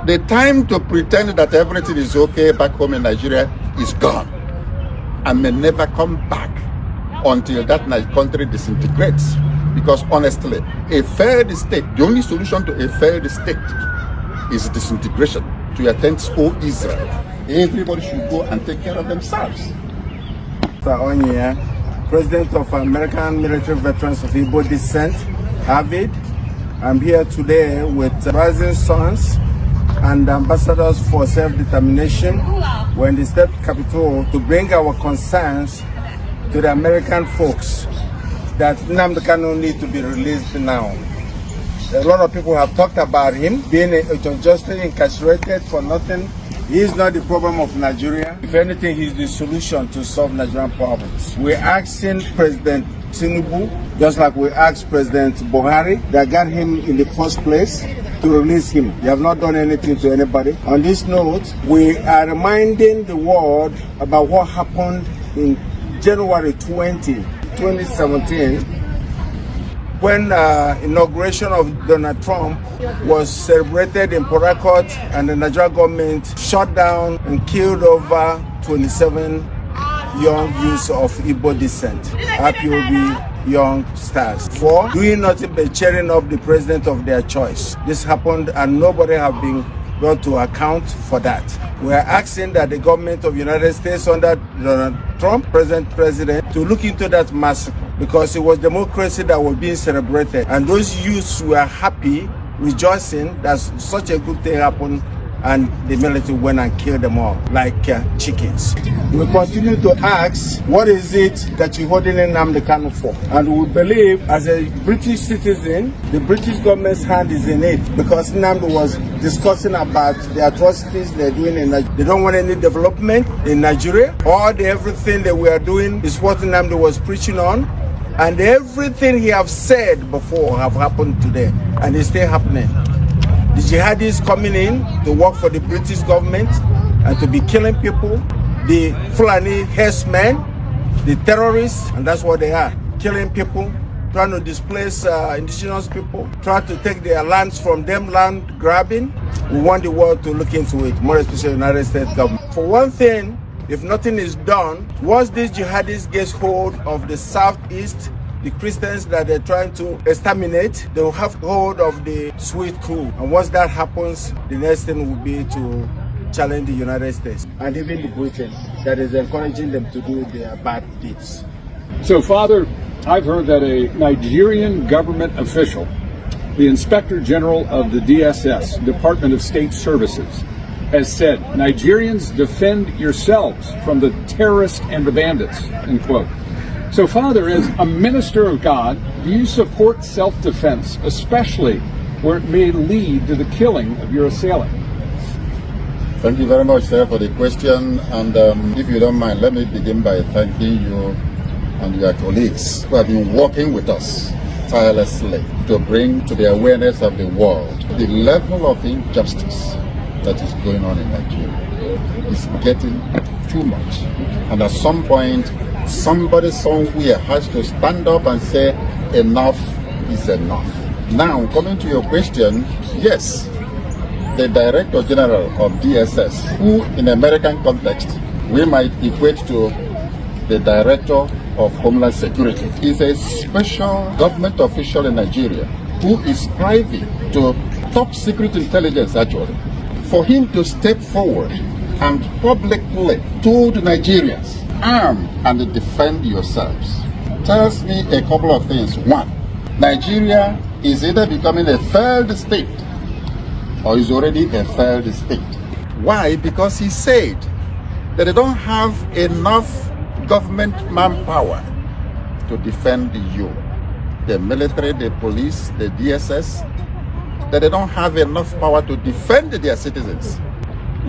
The time to pretend that everything is okay back home in Nigeria is gone and may never come back until that country disintegrates. Because honestly, a failed state, the only solution to a failed state is disintegration. To your tents, O Israel. Everybody should go and take care of themselves. Sowore, President of American Military Veterans of Igbo descent, Harvard. I'm here today with rising sons and ambassadors for self-determination. We're in the state capital to bring our concerns to the American folks that Nnamdi Kanu needs to be released now. A lot of people have talked about him being unjustly incarcerated for nothing. He is not the problem of Nigeria. If anything, he's the solution to solve Nigerian problems. We're asking President Tinubu, just like we asked President Buhari, that got him in the first place, to release him. They have not done anything to anybody. On this note, we are reminding the world about what happened in January 2017, when inauguration of Donald Trump was celebrated in Port Harcourt, and the Nigerian government shut down and killed over 27 young youths of Igbo descent, IPOB young stars, for doing nothing but cheering up the president of their choice. This happened and nobody have been brought to account for that. We are asking that the government of the United States under Donald Trump, present president, to look into that massacre, because it was democracy that was being celebrated, and those youths were happy, rejoicing that such a good thing happened, and the military went and killed them all like chickens. We continue to ask, what is it that you're holding Nnamdi Kanu for? And we believe, as a British citizen, the British government's hand is in it, because Nnamdi was discussing about the atrocities they're doing in Nigeria. They don't want any development in Nigeria. Everything that we are doing is what Nnamdi was preaching on, and everything he have said before have happened today, and it's still happening. The jihadis coming in to work for the British government and to be killing people, the Fulani herdsmen, the terrorists, and that's what they are, killing people, trying to displace indigenous people, trying to take their lands from them, land grabbing. We want the world to look into it, more especially the United States government. For one thing, if nothing is done, once these jihadis get hold of the southeast, the Christians that they're trying to exterminate, they will have hold of the sweet crew. And once that happens, the next thing will be to challenge the United States and even the Britain that is encouraging them to do their bad deeds. So, Father, I've heard that a Nigerian government official, the Inspector General of the DSS, Department of State Services, has said, Nigerians, defend yourselves from the terrorists and the bandits, end quote. So, Father, as a minister of God, do you support self-defense, especially where it may lead to the killing of your assailant? Thank you very much, sir, for the question. And if you don't mind, let me begin by thanking you and your colleagues who have been working with us tirelessly to bring to the awareness of the world the level of injustice that is going on in Nigeria. It's getting too much. And at some point, somebody somewhere has to stand up and say, enough is enough. Now, coming to your question, yes, the Director General of DSS, who in American context, we might equate to the Director of Homeland Security, is a special government official in Nigeria who is privy to top secret intelligence, actually. For him to step forward and publicly told Nigerians, arm and defend yourselves, tells me a couple of things. One, Nigeria is either becoming a failed state or is already a failed state. Why? Because he said that they don't have enough government manpower to defend you. The military, the police, the DSS, that they don't have enough power to defend their citizens.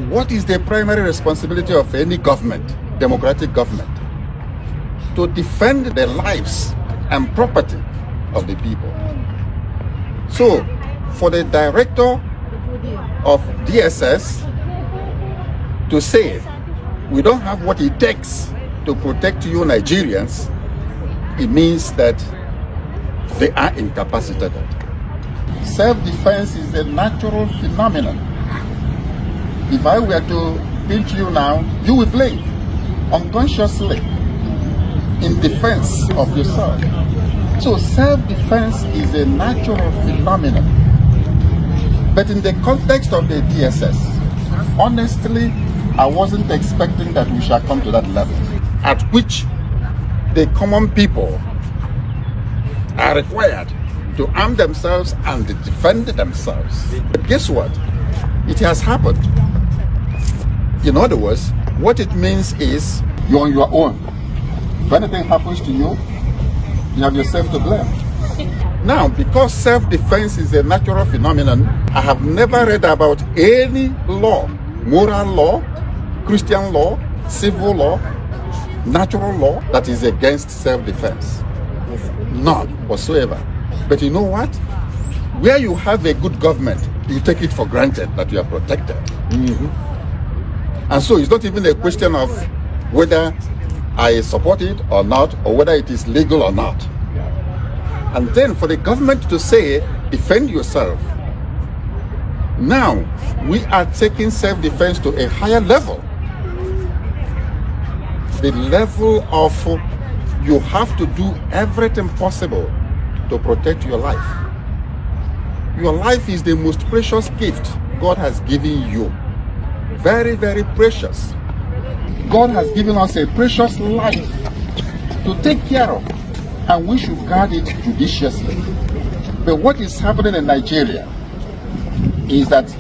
What is the primary responsibility of any government, democratic government? To defend the lives and property of the people. So, for the director of DSS to say, we don't have what it takes to protect you Nigerians, it means that they are incapacitated. Self-defense is a natural phenomenon If I were to pinch you now, you will blink unconsciously in defense of yourself. So self-defense is a natural phenomenon. But in the context of the DSS, honestly, I wasn't expecting that we shall come to that level at which the common people are required to arm themselves and defend themselves. But guess what? It has happened. In other words, what it means is you're on your own. If anything happens to you, you have yourself to blame. Now, because self-defense is a natural phenomenon, I have never read about any law, moral law, Christian law, civil law, natural law that is against self-defense. None whatsoever. But you know what? Where you have a good government, you take it for granted that you are protected. And so it's not even a question of whether I support it or not, or whether it is legal or not. And then for the government to say, defend yourself. Now, we are taking self-defense to a higher level. The level of you have to do everything possible to protect your life. Your life is the most precious gift God has given you. Very, very precious. God has given us a precious life to take care of, and we should guard it judiciously. But what is happening in Nigeria is that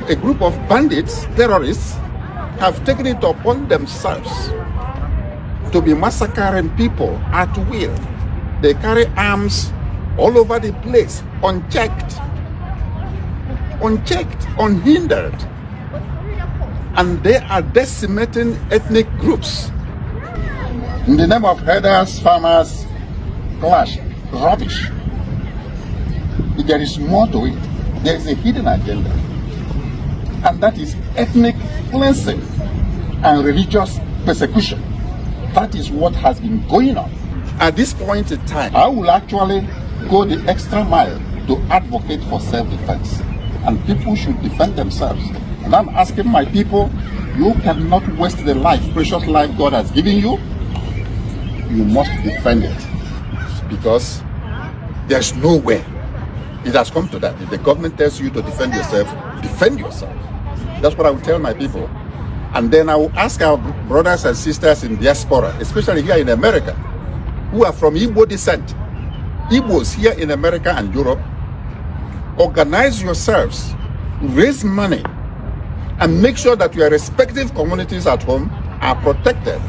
a group of bandits, terrorists, have taken it upon themselves to be massacring people at will. They carry arms all over the place, unchecked, unhindered. And they are decimating ethnic groups in the name of herders, farmers, clash, rubbish. There is more to it. There is a hidden agenda, and that is ethnic cleansing and religious persecution. That is what has been going on. At this point in time, I will actually go the extra mile to advocate for self-defense, and people should defend themselves. And I'm asking my people, you cannot waste the life, precious life God has given you. You must defend it, because there's no way. It has come to that. If the government tells you to defend yourself, defend yourself. That's what I will tell my people. And then I will ask our brothers and sisters in diaspora, especially here in America, who are from Igbo descent, Igbos here in America and Europe, organize yourselves, raise money, and make sure that your respective communities at home are protected.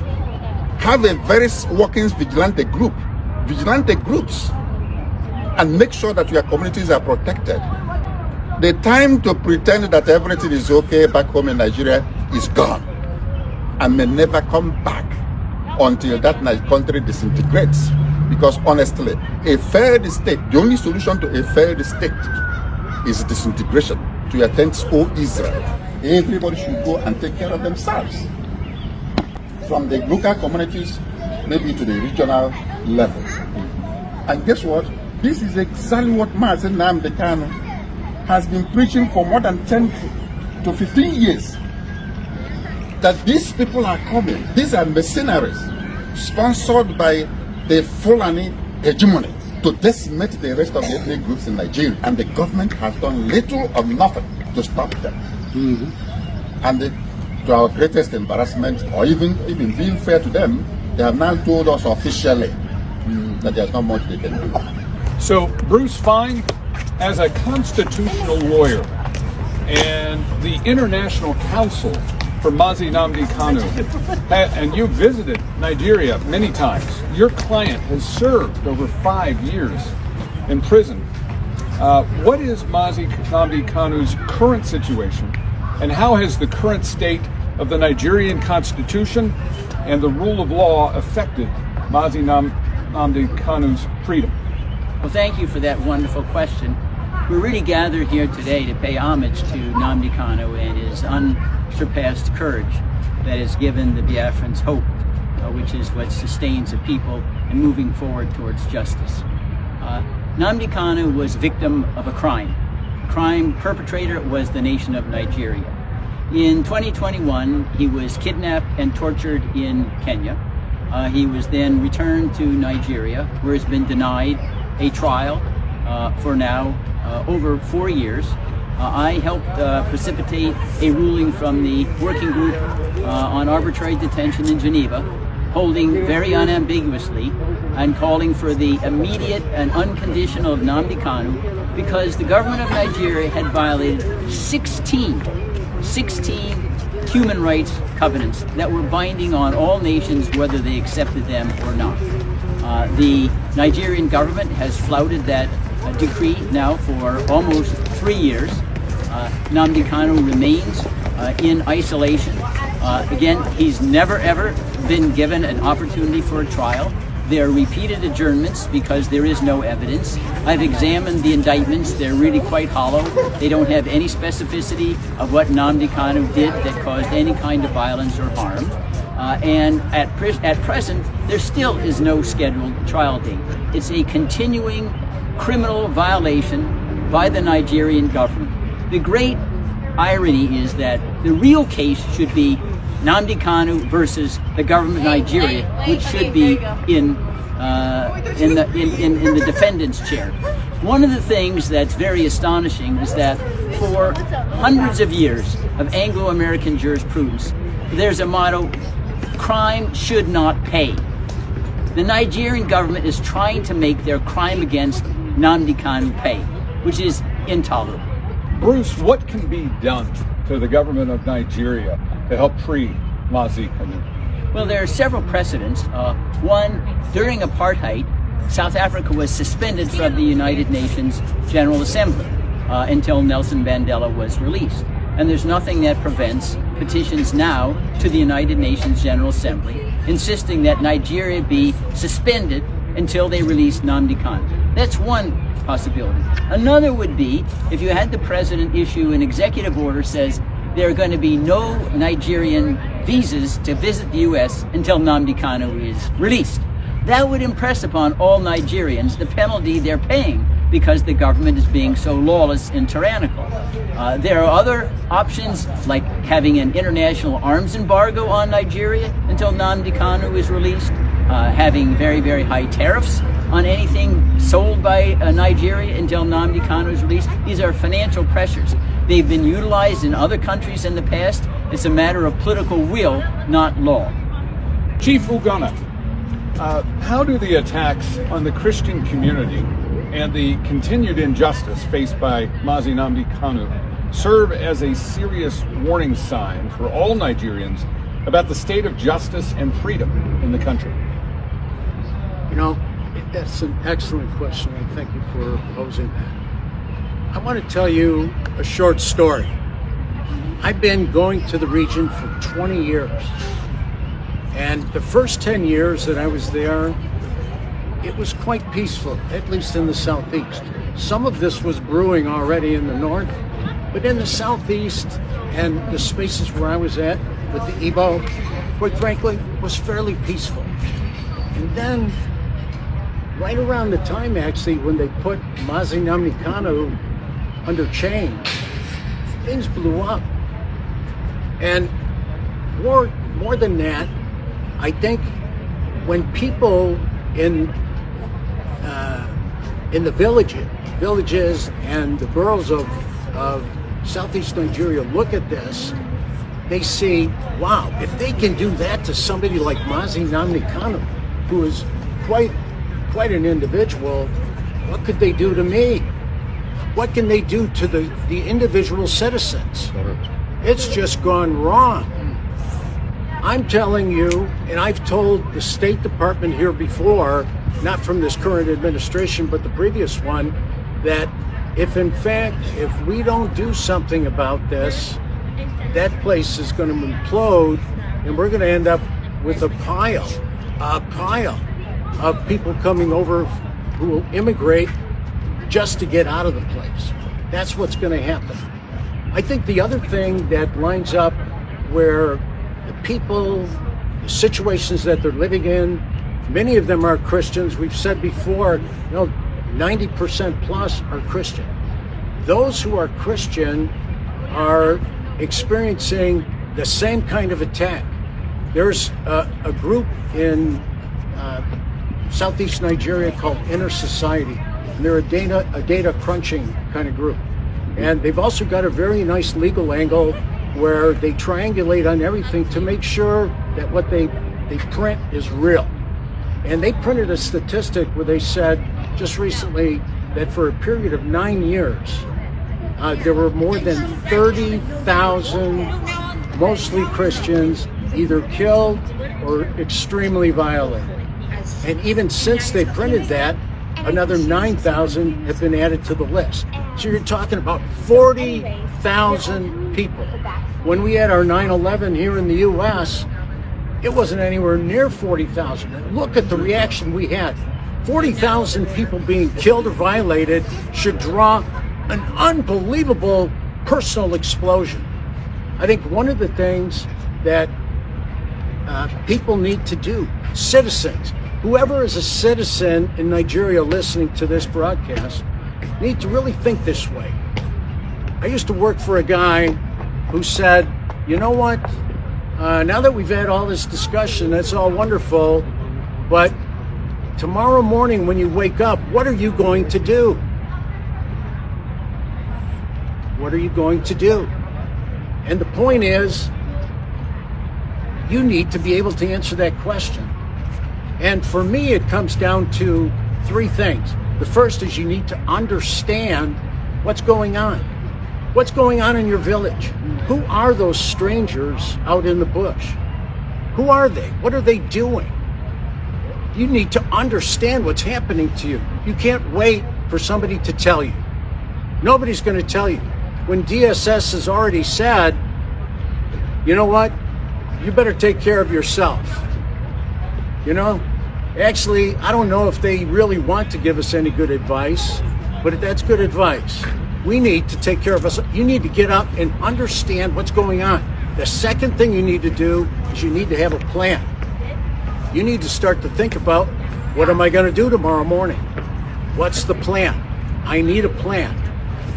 Have a very working vigilante groups, and make sure that your communities are protected. The time to pretend that everything is okay back home in Nigeria is gone, and may never come back until that country disintegrates. Because honestly, a failed state, the only solution to a failed state is disintegration. To your tents, O Israel. Everybody should go and take care of themselves. From the local communities, maybe to the regional level. And guess what? This is exactly what Nnamdi Kanu has been preaching for more than 10 to 15 years. That these people are coming. These are mercenaries sponsored by the Fulani hegemony to decimate the rest of the ethnic groups in Nigeria. And the government has done little or nothing to stop them. And to our greatest embarrassment, or even being fair to them, they have now told us officially that there's not much they can do. So, Bruce Fine, as a constitutional lawyer and the International Council for Nnamdi Kanu, and you visited Nigeria many times. Your client has served over 5 years in prison. What is Nnamdi Kanu's current situation, and how has the current state of the Nigerian Constitution and the rule of law affected Nnamdi Kanu's freedom? Well, thank you for that wonderful question. We're really gathered here today to pay homage to Nnamdi Kanu and his unsurpassed courage that has given the Biafrans hope, which is what sustains the people and moving forward towards justice. Nnamdi Kanu was victim of a crime. The crime perpetrator was the nation of Nigeria. In 2021, he was kidnapped and tortured in Kenya. He was then returned to Nigeria, where he's been denied a trial for now over 4 years. I helped precipitate a ruling from the working group on arbitrary detention in Geneva, holding very unambiguously and calling for the immediate and unconditional Nnamdi Kanu, because the government of Nigeria had violated 16 human rights covenants that were binding on all nations, whether they accepted them or not. The Nigerian government has flouted that decree now for almost 3 years. Nnamdi Kanu remains in isolation. Again, he's never ever been given an opportunity for a trial. There are repeated adjournments because there is no evidence. I've examined the indictments. They're really quite hollow. They don't have any specificity of what Nnamdi Kanu did that caused any kind of violence or harm. And at present, there still is no scheduled trial date. It's a continuing criminal violation by the Nigerian government. The great irony is that the real case should be Nnamdi Kanu versus the government of Nigeria, which should be in the defendant's chair. One of the things that's very astonishing is that for hundreds of years of Anglo-American jurisprudence, there's a motto: crime should not pay. The Nigerian government is trying to make their crime against Nnamdi Kanu pay, which is intolerable. Bruce, what can be done to the government of Nigeria to help free Nnamdi Kanu? Well, there are several precedents. One, during apartheid, South Africa was suspended from the United Nations General Assembly until Nelson Mandela was released. And there's nothing that prevents petitions now to the United Nations General Assembly insisting that Nigeria be suspended until they release Nnamdi Kanu. That's one possibility. Another would be if you had the president issue an executive order says there are going to be no Nigerian visas to visit the U.S. until Nnamdi Kanu is released. That would impress upon all Nigerians the penalty they're paying because the government is being so lawless and tyrannical. There are other options, like having an international arms embargo on Nigeria until Nnamdi Kanu is released, having very, very high tariffs on anything sold by Nigeria until Nnamdi Kanu is released. These are financial pressures. They've been utilized in other countries in the past. It's a matter of political will, not law. Chief Ugonna, how do the attacks on the Christian community and the continued injustice faced by Mazi Nnamdi Kanu serve as a serious warning sign for all Nigerians about the state of justice and freedom in the country? You know, that's an excellent question, and thank you for posing that. I want to tell you a short story. I've been going to the region for 20 years, and the first 10 years that I was there, it was quite peaceful, at least in the southeast. Some of this was brewing already in the north, but in the southeast and the spaces where I was at with the Igbo, quite frankly, was fairly peaceful. And then, right around the time actually when they put Mazi Nnamdi Kanu under chains, things blew up. And more than that, I think when people in the villages and the boroughs of Southeast Nigeria look at this, they see, wow, if they can do that to somebody like Mazi Nnamdi Kanu, who is quite an individual, what could they do to me? What can they do to the individual citizens? It's just gone wrong. I'm telling you, and I've told the State Department here before, not from this current administration, but the previous one, that if we don't do something about this, that place is going to implode, and we're going to end up with a pile of people coming over who will immigrate just to get out of the place. That's what's going to happen. I think the other thing that lines up where the people, the situations that they're living in, many of them are Christians. We've said before, 90% plus are Christian. Those who are Christian are experiencing the same kind of attack. There's a group in Southeast Nigeria called Inner Society, and they're a data crunching kind of group. And they've also got a very nice legal angle where they triangulate on everything to make sure that what they print is real. And they printed a statistic where they said just recently that for a period of 9 years, there were more than 30,000, mostly Christians, either killed or extremely violated. And even since they printed that, another 9,000 have been added to the list. So you're talking about 40,000 people. When we had our 9/11 here in the U.S., it wasn't anywhere near 40,000. Look at the reaction we had. 40,000 people being killed or violated should draw an unbelievable personal explosion. I think one of the things that people need to do, citizens, whoever is a citizen in Nigeria listening to this broadcast, need to really think this way. I used to work for a guy who said, you know what, now that we've had all this discussion, that's all wonderful, but tomorrow morning when you wake up, what are you going to do? What are you going to do? And the point is, you need to be able to answer that question. And for me, it comes down to three things. The first is you need to understand what's going on. What's going on in your village? Who are those strangers out in the bush? Who are they? What are they doing? You need to understand what's happening to you. You can't wait for somebody to tell you. Nobody's going to tell you. When DSS has already said, you know what? You better take care of yourself. You know, actually, I don't know if they really want to give us any good advice, but that's good advice. We need to take care of us. You need to get up and understand what's going on. The second thing you need to do is you need to have a plan. You need to start to think about, what am I going to do tomorrow morning? What's the plan? I need a plan.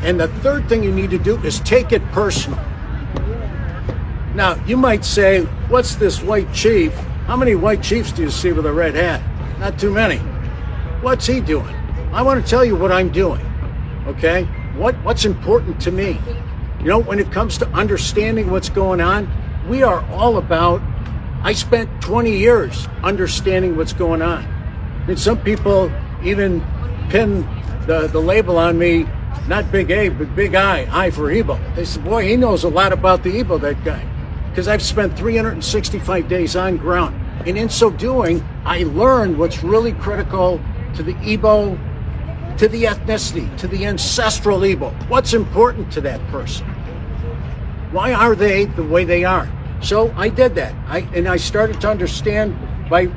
And the third thing you need to do is take it personal. Now, you might say, what's this white chief? How many white chiefs do you see with a red hat? Not too many. What's he doing? I want to tell you what I'm doing, okay? What's important to me? You know, when it comes to understanding what's going on, we are all about, I spent 20 years understanding what's going on. And some people even pin the label on me, not big A, but big I for Igbo. They said, boy, he knows a lot about the Igbo, that guy. Because I've spent 365 days on ground. And in so doing, I learned what's really critical to the Igbo, to the ethnicity, to the ancestral Igbo. What's important to that person? Why are they the way they are? So I did that. I started to understand by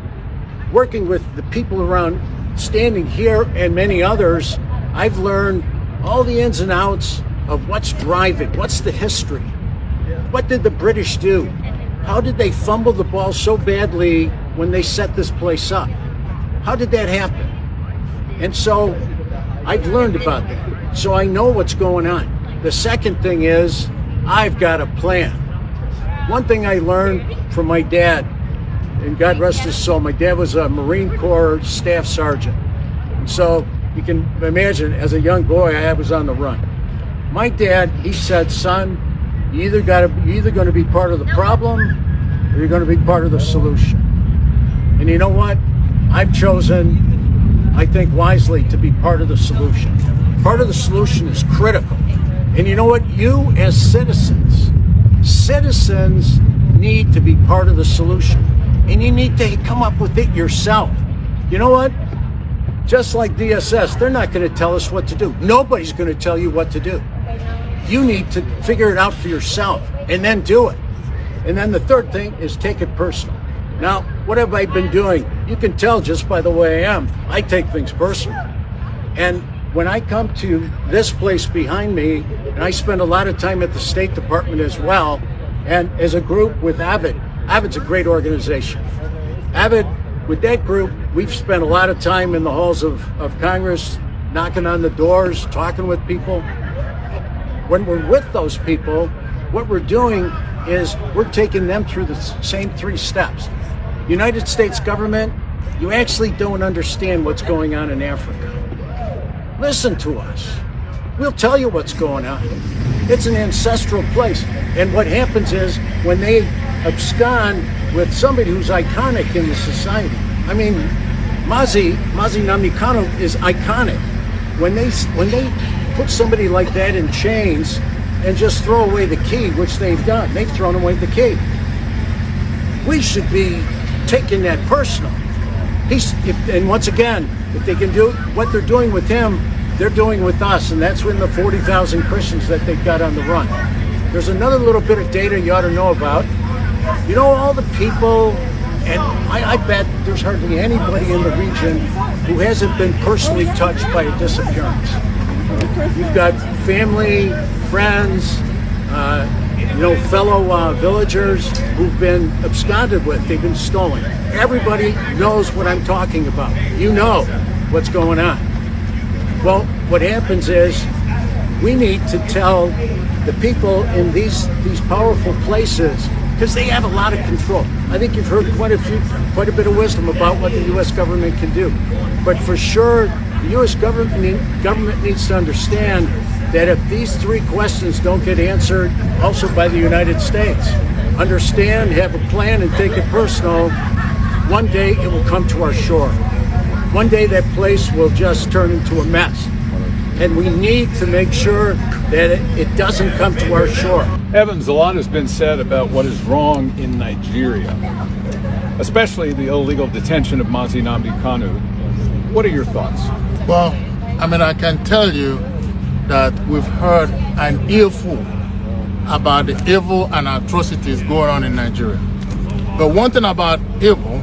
working with the people around, standing here and many others, I've learned all the ins and outs of what's driving, what's the history. What did the British do? How did they fumble the ball so badly when they set this place up? How did that happen? And so I've learned about that. So I know what's going on. The second thing is I've got a plan. One thing I learned from my dad, and God rest his soul, my dad was a Marine Corps staff sergeant. And so you can imagine, as a young boy, I was on the run. My dad, he said, son, you're either going to be part of the problem or you're going to be part of the solution. And you know what? I've chosen, I think wisely, to be part of the solution. Part of the solution is critical. And you know what? You as citizens need to be part of the solution. And you need to come up with it yourself. You know what? Just like DSS, they're not going to tell us what to do. Nobody's going to tell you what to do. You need to figure it out for yourself and then do it. And then the third thing is take it personal. Now, what have I been doing? You can tell just by the way I am. I take things personal. And when I come to this place behind me, and I spend a lot of time at the State Department as well, and as a group with Avid. Avid's a great organization. Avid, with that group, we've spent a lot of time in the halls of Congress, knocking on the doors, talking with people. When we're with those people, What we're doing is we're taking them through the same 3 steps. United States government, you actually don't understand what's going on in Africa. Listen to us. We'll tell you what's going on. It's an ancestral place. And what happens is when they abscond with somebody who's iconic in the society. I mean, Mazi Nnamdi Kanu is iconic. When they put somebody like that in chains and just throw away the key, which they've done, they've thrown away the key. We should be taking that personal. And once again, if they can do what they're doing with him, they're doing with us, and that's when the 40,000 Christians that they've got on the run. There's another little bit of data you ought to know about. You know, all the people, and I bet there's hardly anybody in the region who hasn't been personally touched by a disappearance. You've got family, friends, fellow villagers who've been absconded with. They've been stolen. Everybody knows what I'm talking about. You know what's going on. Well, what happens is we need to tell the people in these powerful places, because they have a lot of control. I think you've heard quite a bit of wisdom about what the U.S. government can do. But for sure, the U.S. government needs to understand that if these 3 questions don't get answered also by the United States, understand, have a plan, and take it personal, one day it will come to our shore. One day that place will just turn into a mess. And we need to make sure that it doesn't come to our shore. Evans, a lot has been said about what is wrong in Nigeria, especially the illegal detention of Mazi Nnamdi Kanu. What are your thoughts? Well, I can tell you that we've heard an earful about the evil and atrocities going on in Nigeria. But one thing about evil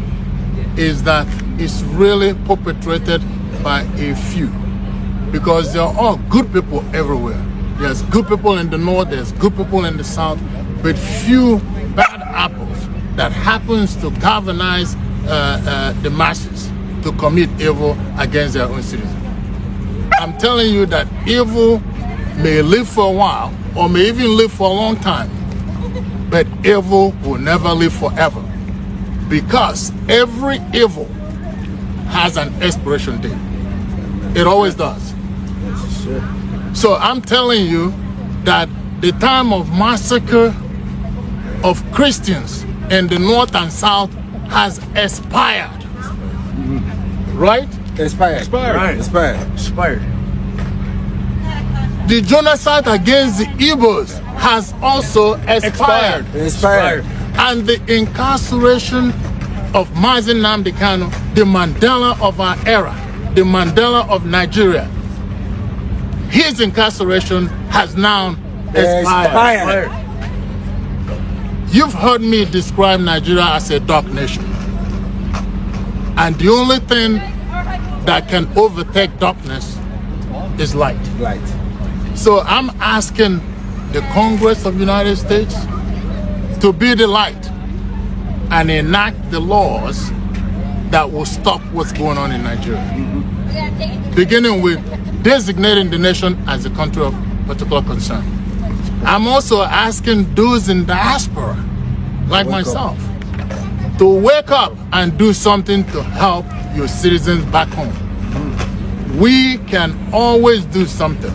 is that it's really perpetrated by a few, because there are all good people everywhere. There's good people in the north, there's good people in the south, but few bad apples that happens to galvanize the masses to commit evil against their own citizens. I'm telling you that evil may live for a while or may even live for a long time, but evil will never live forever, because every evil has an expiration date. It always does. So I'm telling you that the time of massacre of Christians in the north and south has expired. Right? Expired. Right. Expired. The genocide against the Igbos has also expired. And the incarceration of Mazi Nnamdi Kanu, the Mandela of our era, the Mandela of Nigeria, his incarceration has now expired. You've heard me describe Nigeria as a dark nation. And the only thing that can overtake darkness is light. So I'm asking the Congress of the United States to be the light and enact the laws that will stop what's going on in Nigeria. Beginning with designating the nation as a country of particular concern. I'm also asking those in diaspora, like myself, to wake up and do something to help your citizens back home. We can always do something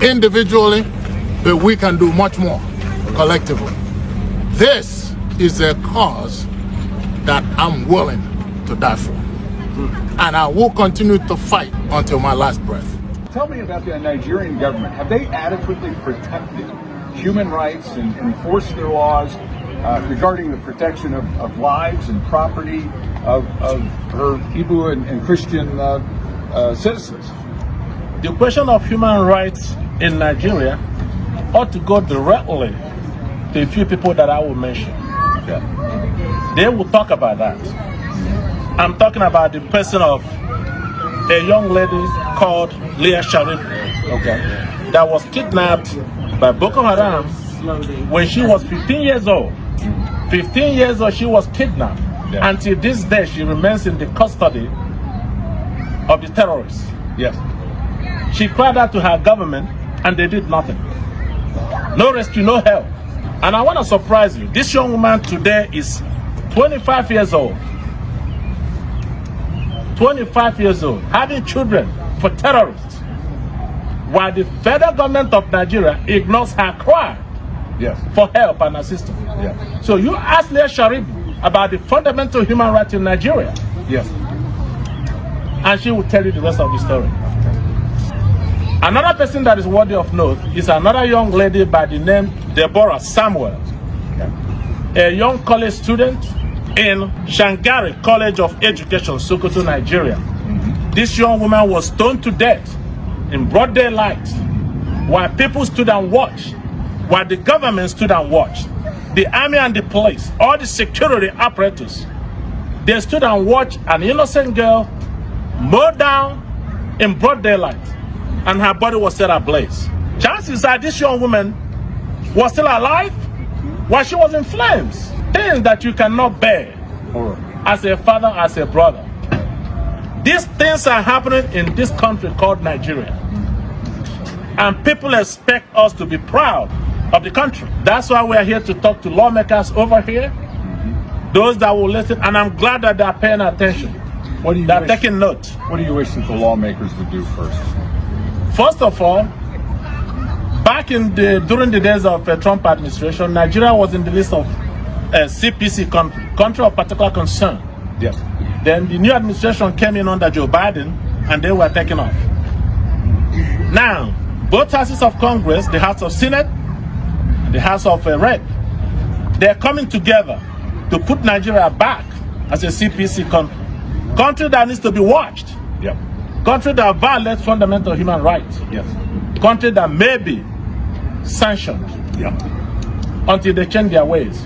individually, but we can do much more collectively. This is a cause that I'm willing to die for. And I will continue to fight until my last breath. Tell me about the Nigerian government. Have they adequately protected human rights and enforced their laws regarding the protection of lives and property of her Igbo and Christian citizens? The question of human rights in Nigeria ought to go directly to a few people that I will mention. Yeah. They will talk about that. I'm talking about the person of a young lady called Leah Sharif, that was kidnapped by Boko Haram when she was 15 years old. 15 years old, she was kidnapped. Yeah. Until this day, she remains in the custody of the terrorists. Yes. She cried out to her government, and they did nothing. No rescue, no help. And I want to surprise you. This young woman today is 25 years old. 25 years old, having children for terrorists, while the federal government of Nigeria ignores her cry for help and assistance. So you ask Leah Sharif about the fundamental human rights in Nigeria, and she will tell you the rest of the story. Another person that is worthy of note is another young lady by the name Deborah Samuel, a young college student in Shangari College of Education, Sokoto, Nigeria. This young woman was stoned to death in broad daylight while people stood and watched, while the government stood and watched. The army and the police, all the security apparatus, they stood and watched an innocent girl mowed down in broad daylight, and her body was set ablaze. Chances are this young woman was still alive while she was in flames. Things that you cannot bear as a father, as a brother. These things are happening in this country called Nigeria. And people expect us to be proud of the country. That's why we're here to talk to lawmakers over here, those that will listen, and I'm glad that they're paying attention. They're taking note. What do you wish that the lawmakers would do first? First of all, back during the days of the Trump administration, Nigeria was in the list of CPC country of particular concern. Then the new administration came in under Joe Biden, and they were taken off. Now, both houses of Congress, the House of Senate, the House of Rep, they're coming together to put Nigeria back as a CPC country that needs to be watched, country that violates fundamental human rights, country that may be sanctioned until they change their ways.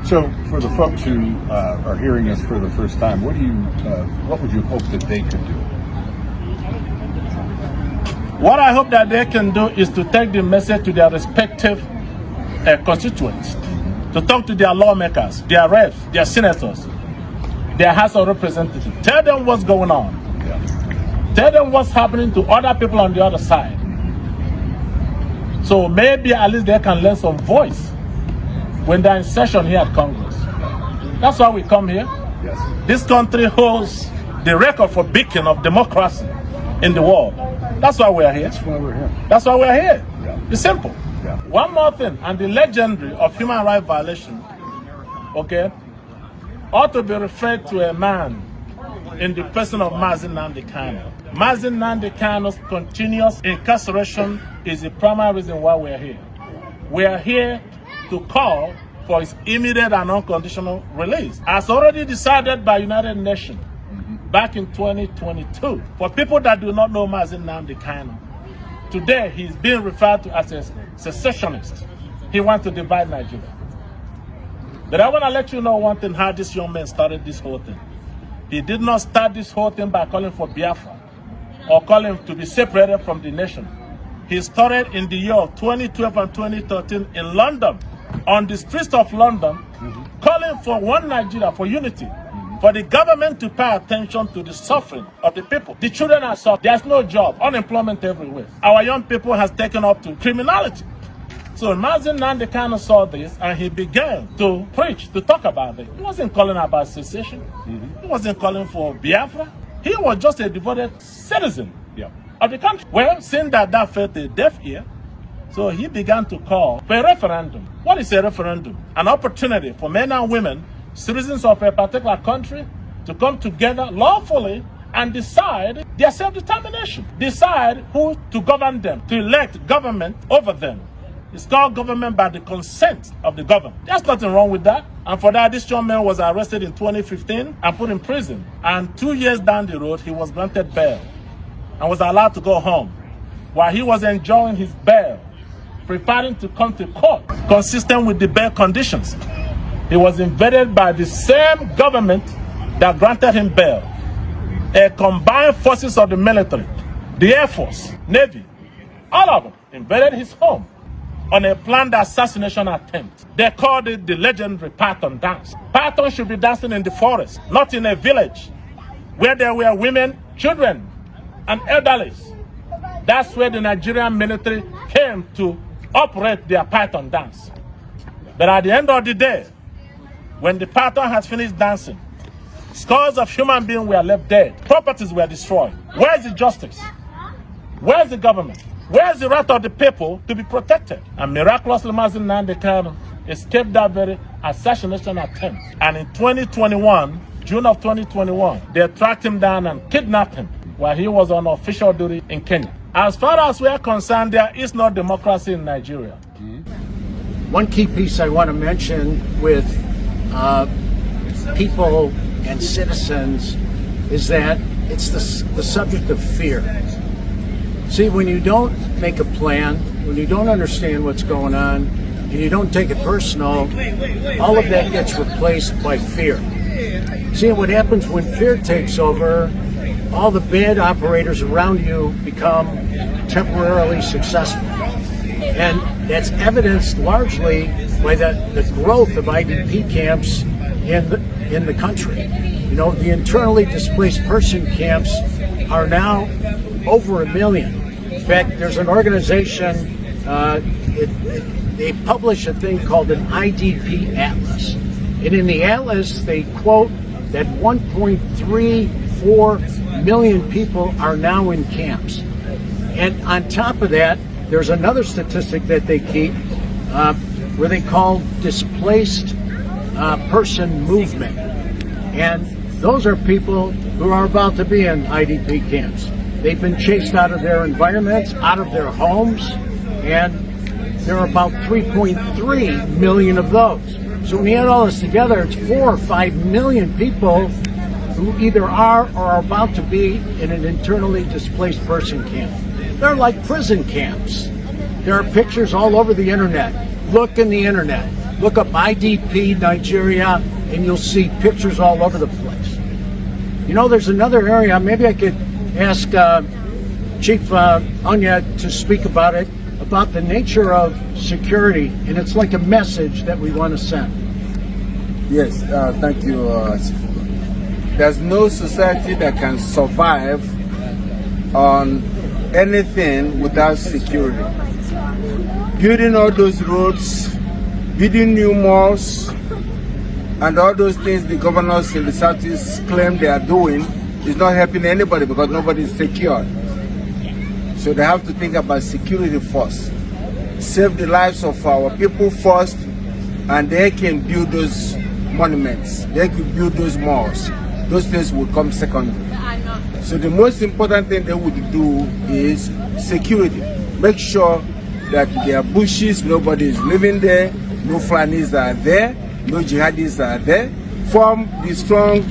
So, for the folks who are hearing this for the first time, what would you hope that they could do? What I hope that they can do is to take the message to their respective constituents, to talk to their lawmakers, their reps, their senators, their House of Representatives. Tell them what's going on. Tell them what's happening to other people on the other side. So maybe at least they can lend some voice when they're in session here at Congress. That's why we come here. This country holds the record for beacon of democracy in the world. That's why we're here. That's why we're here. It's simple. One more thing, and the legendary of human rights violation, ought to be referred to a man in the person of Nnamdi Kanu. Nnamdi Kanu's continuous incarceration is the primary reason why we're here. We are here to call for his immediate and unconditional release, as already decided by United Nations back in 2022. For people that do not know Nnamdi Kanu, today he's being referred to as a secessionist. He wants to divide Nigeria. But I want to let you know one thing, how this young man started this whole thing. He did not start this whole thing by calling for Biafra or calling to be separated from the nation. He started in the year of 2012 and 2013 in London, on the streets of London, calling for one Nigeria, for unity, for the government to pay attention to the suffering of the people. The children are suffering. There's no job, unemployment everywhere. Our young people has taken up to criminality. So Nnamdi Kanu saw this and he began to preach, to talk about it. He wasn't calling about secession. He wasn't calling for Biafra. He was just a devoted citizen of the country. Well, seeing that felt a deaf ear, so he began to call for a referendum. What is a referendum? An opportunity for men and women, citizens of a particular country, to come together lawfully and decide their self-determination. Decide who to govern them, to elect government over them. It's called government by the consent of the governed. There's nothing wrong with that. And for that, this young man was arrested in 2015 and put in prison. And 2 years down the road, he was granted bail and was allowed to go home. While he was enjoying his bail, preparing to come to court, consistent with the bail conditions, he was invaded by the same government that granted him bail. A combined forces of the military, the Air Force, Navy, all of them invaded his home on a planned assassination attempt. They called it the legendary Python dance. Python should be dancing in the forest, not in a village where there were women, children, and elderly. That's where the Nigerian military came to operate their python dance. But at the end of the day, when the python has finished dancing, scores of human beings were left dead, properties were destroyed. Where's the justice? Where's the government? Where's the right of the people to be protected? And miraculously, Nnamdi Kanu escaped that very assassination attempt. And in 2021, June of 2021, they tracked him down and kidnapped him while he was on official duty in Kenya. As far as we are concerned, there is no democracy in Nigeria. One key piece I want to mention with people and citizens is that it's the subject of fear. See, when you don't make a plan, when you don't understand what's going on, and you don't take it personal, all of that gets replaced by fear. See, what happens when fear takes over, all the bad operators around you become temporarily successful. And that's evidenced largely by the growth of IDP camps in the country. You know, the internally displaced person camps are now over 1 million. In fact, there's an organization, they publish a thing called an IDP Atlas. And in the Atlas, they quote that 1.34 million people are now in camps. And on top of that, there's another statistic that they keep where they call displaced person movement. And those are people who are about to be in IDP camps. They've been chased out of their environments, out of their homes, and there are about 3.3 million of those. So when you add all this together, it's 4 or 5 million people who either are or are about to be in an internally displaced person camp. They're like prison camps. There are pictures all over the internet. Look in the internet. Look up IDP Nigeria, and you'll see pictures all over the place. You know, there's another area, maybe I could ask Chief Anya to speak about it, about the nature of security, and it's like a message that we want to send. Yes, thank you. There's no society that can survive on anything without security. Building all those roads, building new malls, and all those things the governors in the Southeast claim they are doing is not helping anybody because nobody is secure. So they have to think about security first. Save the lives of our people first, and they can build those monuments. They can build those malls. Those things will come secondary. So the most important thing they would do is security. Make sure that there are bushes, nobody is living there, no Fulanis are there, no jihadis are there. Form the strong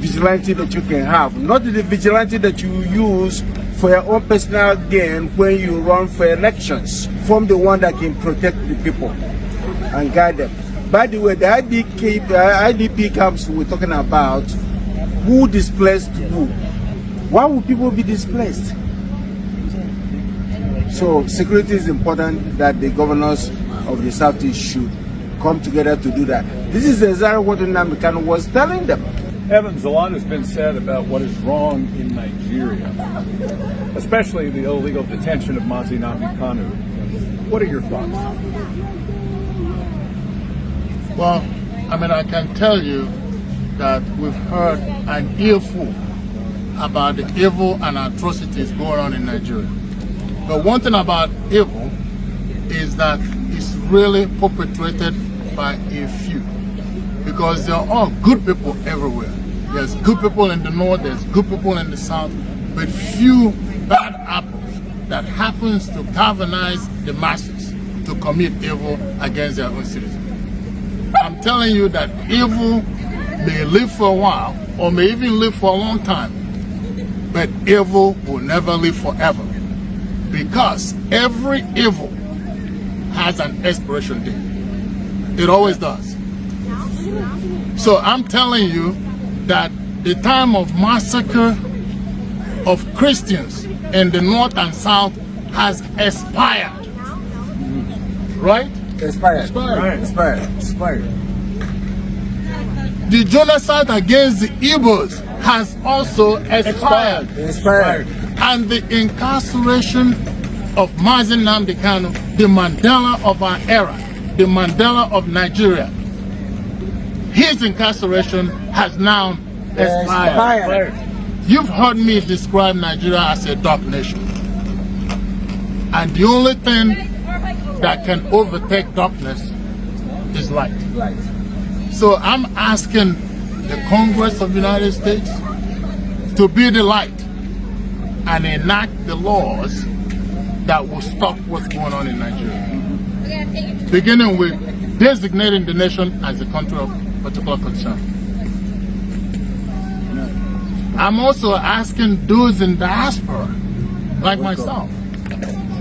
vigilante that you can have, not the vigilante that you use for your own personal gain when you run for elections. Form the one that can protect the people and guide them. By the way, the IDP camps we're talking about, who displaced who? Why would people be displaced? So security is important, that the governors of the Southeast should come together to do that. This is exactly what Nnamdi Kanu was telling them. Evans, a lot has been said about what is wrong in Nigeria, especially the illegal detention of Nnamdi Kanu. What are your thoughts? Well, I mean, I can tell you that we've heard an earful about the evil and atrocities going on in Nigeria. But one thing about evil is that it's really perpetrated by a few, because there are all good people everywhere. There's good people in the north, there's good people in the south, but few bad apples that happens to galvanize the masses to commit evil against their own citizens. I'm telling you that evil may live for a while, or may even live for a long time, but evil will never live forever, because every evil has an expiration date. It always does. So I'm telling you that the time of massacre of Christians in the north and south has expired. Right? Expired. Expired. Expired. The genocide against the Igbos has also expired. Expired. And the incarceration of Nnamdi Kanu the Mandela of our era, the Mandela of Nigeria. His incarceration has now expired. You've heard me describe Nigeria as a dark nation. And the only thing that can overtake darkness is light. So I'm asking the Congress of the United States to be the light and enact the laws that will stop what's going on in Nigeria. Beginning with designating the nation as a country of particular concern. I'm also asking those in diaspora, like myself,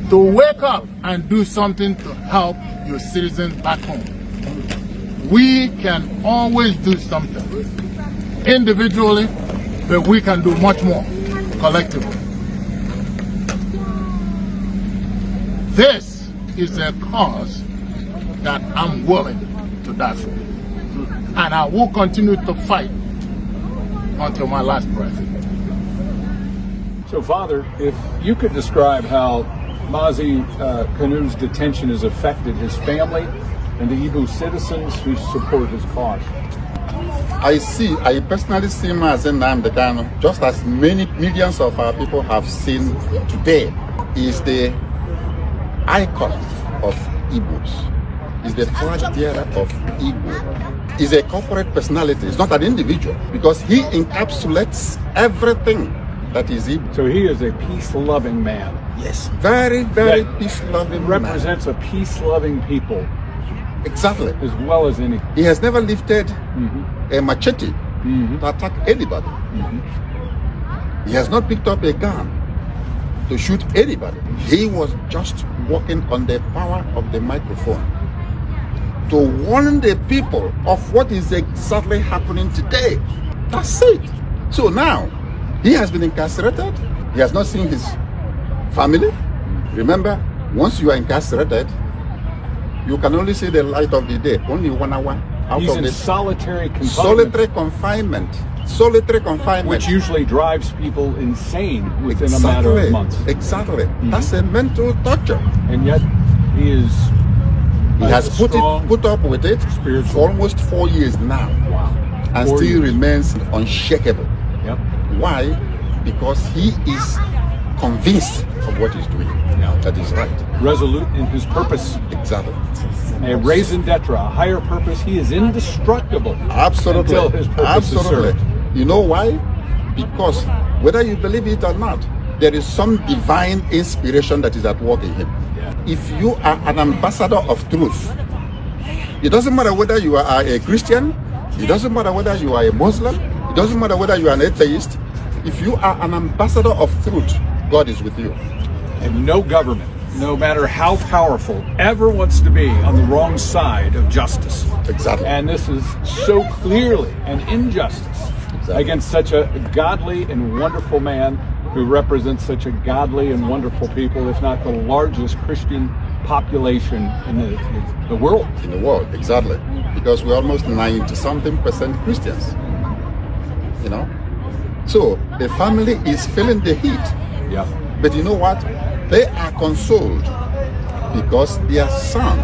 to wake up and do something to help your citizens back home. We can always do something individually, but we can do much more collectively. This is a cause that I'm willing to die for. And I will continue to fight until my last breath. So, Father, if you could describe how Nnamdi Kanu's detention has affected his family and the Igbo citizens who support his cause. I personally see Nnamdi Kanu, just as many millions of our people have seen today, is the icon of Igbos. Is the flag bearer of Igbo. Is a corporate personality. It's not an individual, because he encapsulates everything that is Igbo. So he is a peace-loving man. Yes, very, very peace-loving. Represents a peace-loving people. Exactly. As well as any. He has never lifted a machete to attack anybody. He has not picked up a gun to shoot anybody. He was just working on the power of the microphone to warn the people of what is exactly happening today. That's it. So now, he has been incarcerated. He has not seen his family. Remember, once you are incarcerated, you can only see the light of the day, only 1 hour out He's of in the solitary confinement. solitary confinement. Solitary confinement. Which usually drives people insane within a matter of months. Exactly. That's a mental torture. And yet, he is. He has put up with it for almost 4 years now. Wow. And 4 still years. remains unshakable. Yep. Why? Because he is convinced of what he's doing. Yeah. That is right. Resolute in his purpose. Exactly. A raison d'etre, a higher purpose. He is indestructible. Absolutely. Until his purpose is served. You know why? Because whether you believe it or not, there is some divine inspiration that is at work in him. Yeah. If you are an ambassador of truth, it doesn't matter whether you are a Christian, it doesn't matter whether you are a Muslim, it doesn't matter whether you are an atheist. If you are an ambassador of truth, God is with you. And no government, no matter how powerful, ever wants to be on the wrong side of justice. Exactly. And this is so clearly an injustice against such a godly and wonderful man who represents such a godly and wonderful people, if not the largest Christian population in the world. In the world, exactly. Because we're almost 90-something% Christians. You know? So the family is feeling the heat. Yeah. But you know what? They are consoled because their son,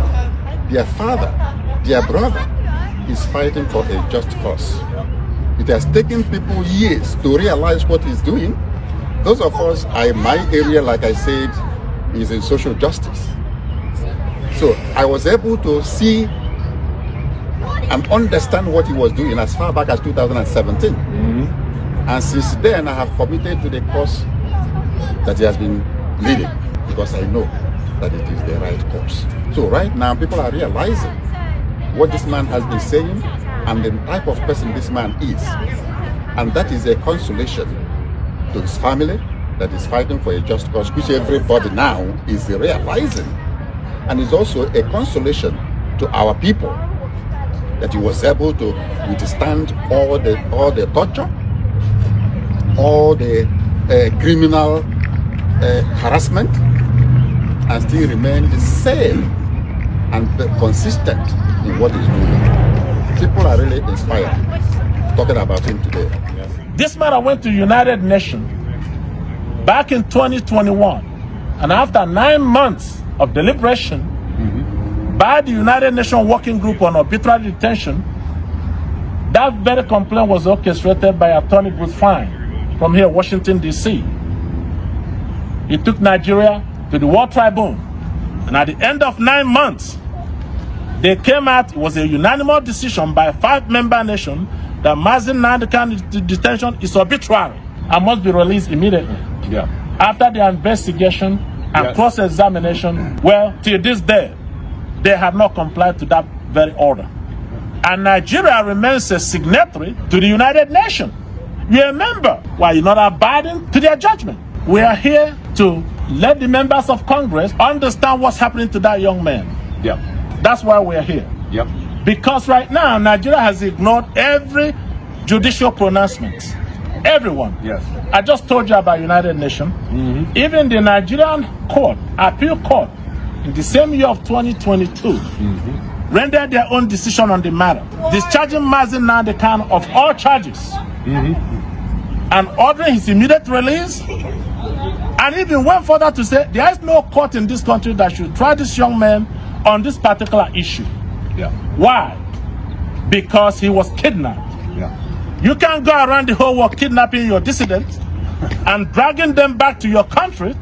their father, their brother is fighting for a just cause. It has taken people years to realize what he's doing. Those of us, my area, like I said, is in social justice. So I was able to see and understand what he was doing as far back as 2017. And since then, I have committed to the cause that he has been leading, because I know that it is the right course. So right now, people are realizing what this man has been saying and the type of person this man is. And that is a consolation to his family that is fighting for a just cause, which everybody now is realizing. And it's also a consolation to our people that he was able to withstand all the torture, all the criminal harassment, and still remain the same and consistent in what he's doing. People are really inspired talking about him today. This matter went to United Nations back in 2021, and after 9 months of deliberation by the United Nations Working Group on Arbitrary Detention. That very complaint was orchestrated by Attorney Bruce Fine from here, Washington, D.C. He took Nigeria to the World Tribunal. And at the end of 9 months, they came out, it was a unanimous decision by a 5-member nation that Mazi Nnamdi Kanu detention is arbitrary and must be released immediately. Yeah. After the investigation and cross-examination, well, till this day, they have not complied to that very order. And Nigeria remains a signatory to the United Nations. You remember, why you're not abiding to their judgment. We are here to let the members of Congress understand what's happening to that young man. Yep. That's why we're here. Yep. Because right now, Nigeria has ignored every judicial pronouncement. Everyone. Yes. I just told you about United Nations. Even the Nigerian court, appeal court, in the same year of 2022, rendered their own decision on the matter, discharging Mazi Nnamdi Kanu of all charges, and ordering his immediate release, and even went further to say there is no court in this country that should try this young man on this particular issue. Yeah. Why? Because he was kidnapped. Yeah. You can't go around the whole world kidnapping your dissidents and dragging them back to your country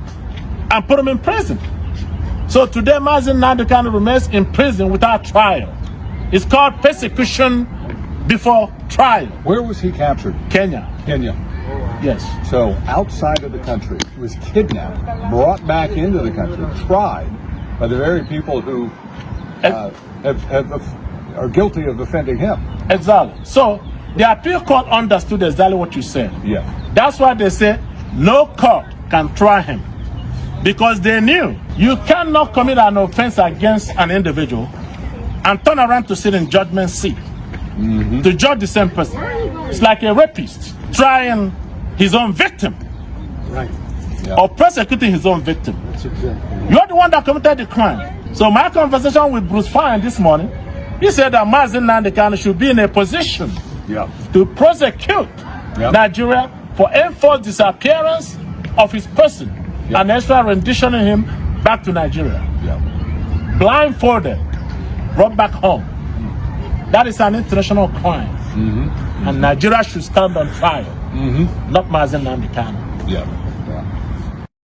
and put them in prison. So today, Mazi Nnamdi Kanu remains in prison without trial. It's called persecution before trial. Where was he captured? Kenya. Kenya. Yes. So outside of the country, he was kidnapped, brought back into the country, tried by the very people who are guilty of offending him. Exactly. So the appeal court understood exactly what you said. Yeah. That's why they say no court can try him. Because they knew you cannot commit an offense against an individual and turn around to sit in judgment seat to judge the same person. It's like a rapist trying his own victim, Right. or persecuting his own victim. That's exactly. You're the one that committed the crime. So my conversation with Bruce Fine this morning, he said that Mazi Nnamdi Kanu should be in a position to prosecute Nigeria for enforced disappearance of his person and extra renditioning him back to Nigeria. Blindfolded, brought back home. That is an international crime. And Nigeria should stand on trial, not Mazi Nnamdi Kanu. Yeah.